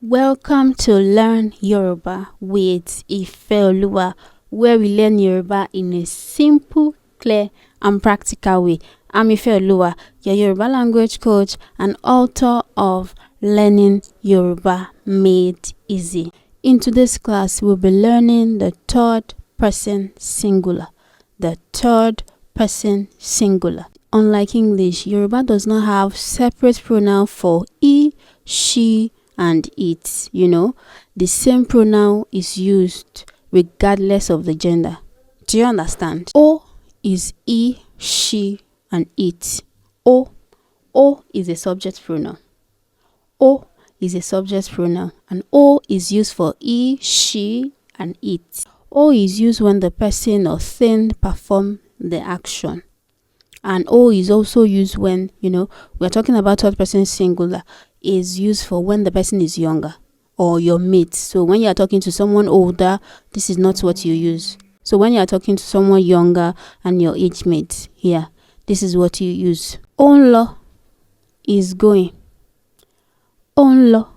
Welcome to Learn Yoruba with Ifeoluwa, where we learn Yoruba in a simple, clear, and practical way. I'm Ifeoluwa, your Yoruba language coach and author of Learning Yoruba Made Easy. In today's class, we'll be learning the third person singular. The third person singular. Unlike English, Yoruba does not have separate pronoun for he, she, and it. The same pronoun is used regardless of the gender. Do you understand? O is he, she, and it. O is a subject pronoun. O is a subject pronoun, and O is used for he, she, and it. O is used when the person or thing perform the action. And O is also used when, we're talking about third person singular, is used for when the person is younger or your mate. So when you are talking to someone older, this is not what you use. So when you are talking to someone younger and your age mate, this is what you use. Onlo is going. Onlo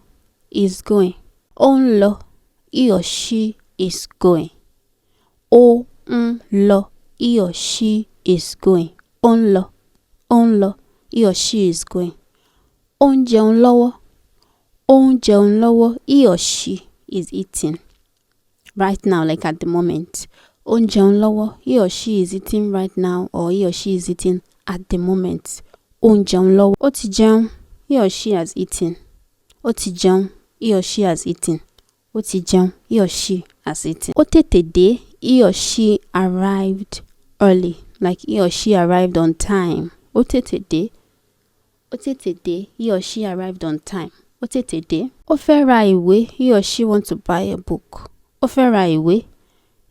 is going. Onlo, he or she is going. Onlo, he or she is going. Onlo, he or she is going. Ó ń jẹun lọ́wọ́, he or she is eating. Right now, like at the moment. Ó ń jẹun lọ́wọ́, he or she is eating right now, or he or she is eating at the moment. Ó ń jẹun lọ́wọ́. Ó ti jẹun, he or she has eaten. Ó ti jẹun, he or she has eaten. Ó ti jẹun, he or she has eaten. Ó tètè dé, he or she arrived early. Like he or she arrived on time. Ó tètè dé. Ó tètè dé, he or she arrived on time. Ó tètè dé. Ó fẹ́ ra ìwé, he or she want to buy a book. Ó fẹ́ ra ìwé,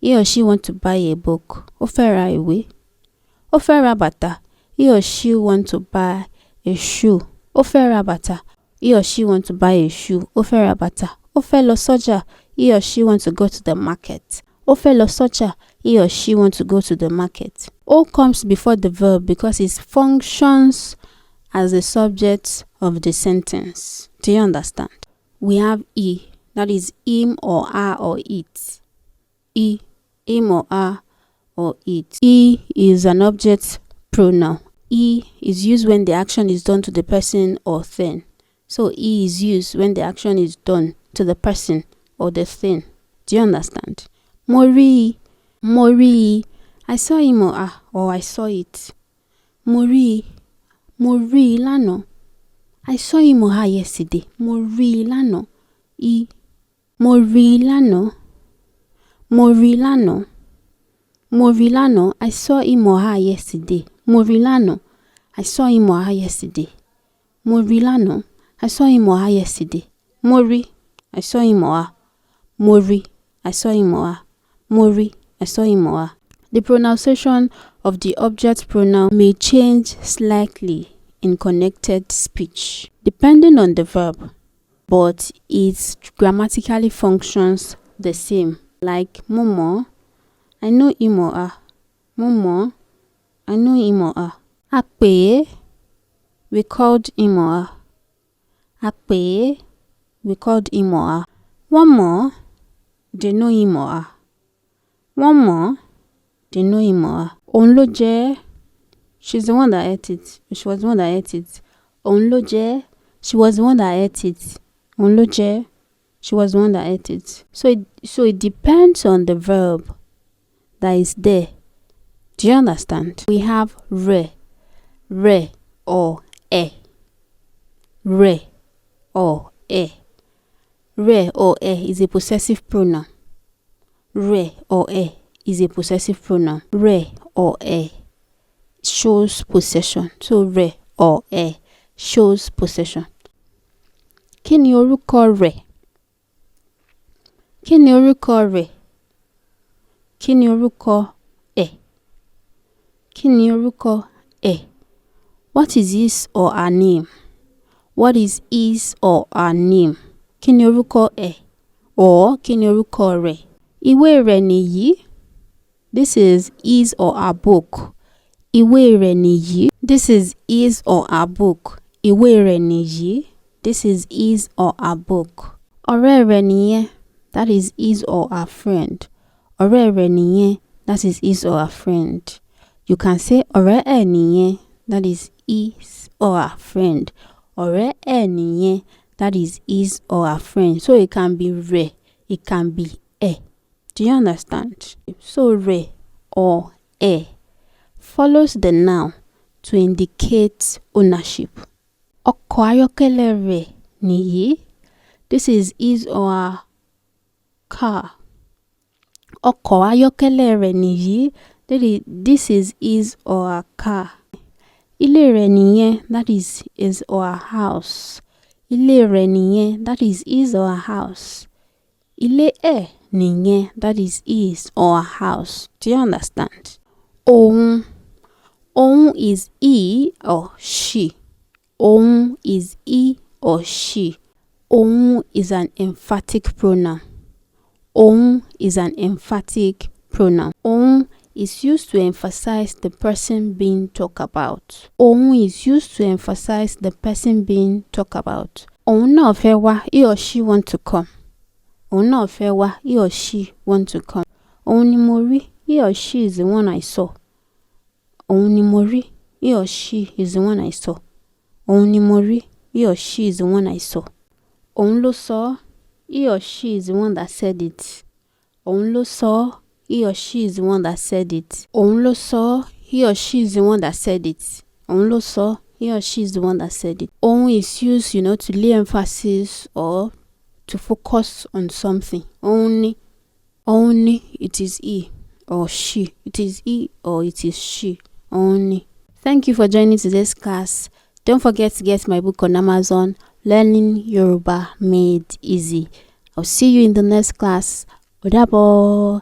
he or she want to buy a book. Ó fẹ́ ra ìwé. Ó fẹ́ ra bàtà, he or she want to buy a shoe. Ó fẹ́ ra bàtà, he or she want to buy a shoe. Ó fẹ́ ra bàtà. Ó fẹ́ lọ sọ́jà, he or she want to go to the market. Ó fẹ́ lọ sọ́jà, he or she want to go to the market. O comes before the verb because it functions as the subject of the sentence. Do you understand? We have he, that is him or her or it. He, him or her or it. He is an object pronoun. He is used when the action is done to the person or thing. So he is used when the action is done to the person or the thing. Do you understand? Mo rí, I saw him or her, or I saw it. Mo rí lánàá. I saw him or her yesterday. Mo rí lánàá. Mo rí lánàá. I saw him or her yesterday. Mo rí lánàá. I saw him or her yesterday. Mo rí lánàá. I saw him or her yesterday. Mo rí, I saw him or her. Mo rí, I saw him or her. Mo rí, I saw him or her. The pronunciation of the object pronoun may change slightly in connected speech, depending on the verb, but it grammatically functions the same. Like Momo, I know him or her. Momo, I know him or her. Ape, we called him or her. Ape, we called him or her. One more, they know him or her. One more, they know him or her. Òun ló jẹ, she's the one that ate it. She was the one that ate it. Òun ló jẹ, she was the one that ate it. Òun ló jẹ, she was the one that ate it. So it depends on the verb that is there. Do you understand? We have re or e. Re or e. Re or e is a possessive pronoun. Re or e is a possessive pronoun. Re or e shows possession. So re or e shows possession. Kí ni orúkọ rẹ̀? Kí ni orúkọ rẹ̀? Kí ni orúkọ ẹ̀? Kí ni orúkọ ẹ̀? What is his or her name? What is his or her name? Kí ni orúkọ ẹ̀? Or kí ni orúkọ rẹ̀? Ìwé rẹ̀ nìyí. This is his or her book. Ìwé rẹ̀ nìyí. This is his or her book. Ìwé rẹ̀ nìyí. This is his or her book. Ọ̀rẹ́ rẹ̀ nìyẹn, that is his or her friend. Ọ̀rẹ́ rẹ̀ nìyẹn, that is his or her friend. You can say ọ̀rẹ́ ẹ̀ nìyẹn, that is his or her friend. Ọ̀rẹ́ ẹ̀ nìyẹn, that is his or her friend. So it can be rẹ̀, it can be ẹ̀. Do you understand? So rẹ̀ or ẹ̀ follows the noun to indicate ownership. Ọkọ̀ ayọ́kẹ́lẹ́ rẹ̀ nìyí. This is his or her car. Ọkọ̀ ayọ́kẹ́lẹ́ rẹ̀ nìyí. This is his or her car. Ilé rẹ̀ nìyẹn, that is his or her house. Ilé rẹ̀ nìyẹn, that is his or her house. Ilé ẹ̀ nìyẹn, that is his or her house. Do you understand? Òun. Òun is he or she. Òun is he or she. Òun is an emphatic pronoun. Òun is an emphatic pronoun. Òun is used to emphasize the person being talked about. Òun is used to emphasize the person being talked about. Òun náà fẹ́ wá, he or she want to come. Òun náà fẹ́ wá, he or she want to come. Òun ni mo rí, he or she is the one I saw. Òun ni mo rí, he or she is the one I saw. Òun ni mo rí, he or she is the one I saw. Òun ló sọ, he or she is the one that said it. Òun ló sọ, he or she is the one that said it. Òun ló sọ, he or she is the one that said it. Òun ló sọ, he or she is the one that said it. Òun is used, to lay emphasis or to focus on something. Òun ni, it is he or she. It is he or it is she. Òun ni. Thank you for joining today's class. Don't forget to get my book on Amazon, Learning Yoruba Made Easy. I'll see you in the next class. Ó dàbọ̀.